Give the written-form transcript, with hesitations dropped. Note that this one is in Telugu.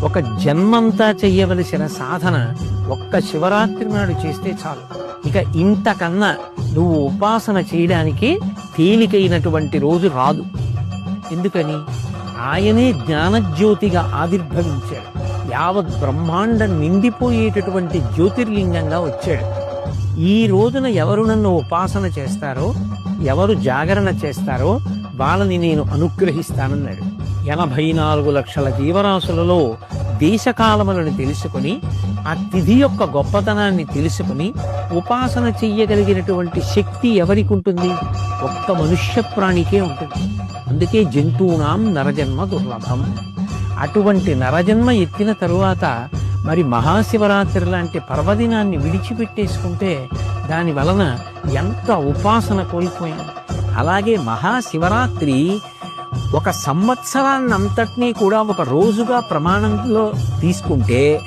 ఒక జన్మంతా చెయ్యవలసిన సాధన ఒక్క శివరాత్రి నాడు చేస్తే చాలు. ఇక ఇంతకన్నా నువ్వు ఉపాసన చేయడానికి తేలికైనటువంటి రోజు రాదు. ఎందుకని? ఆయనే జ్ఞానజ్యోతిగా ఆవిర్భవించాడు. యావత్ బ్రహ్మాండం నిండిపోయేటటువంటి జ్యోతిర్లింగంగా వచ్చాడు. ఈ రోజున ఎవరు నన్ను ఉపాసన చేస్తారో, ఎవరు జాగరణ చేస్తారో వాళ్ళని నేను అనుగ్రహిస్తానన్నాడు. 84 లక్షల జీవరాశులలో దేశకాలములను తెలుసుకుని, ఆ తిథి యొక్క గొప్పతనాన్ని తెలుసుకుని ఉపాసన చెయ్యగలిగినటువంటి శక్తి ఎవరికి ఉంటుంది? ఒక్క మనుష్య ప్రాణికే ఉంటుంది. అందుకే జంతువునాం నరజన్మ దుర్లభం. అటువంటి నరజన్మ ఎత్తిన తరువాత మరి మహాశివరాత్రి లాంటి పర్వదినాన్ని విడిచిపెట్టేసుకుంటే దాని వలన ఎంత ఉపాసన కోల్పోయాం. అలాగే మహాశివరాత్రి ఒక సంవత్సరాన్నంతటినీ కూడా ఒక రోజుగా ప్రమాణంలో తీసుకుంటే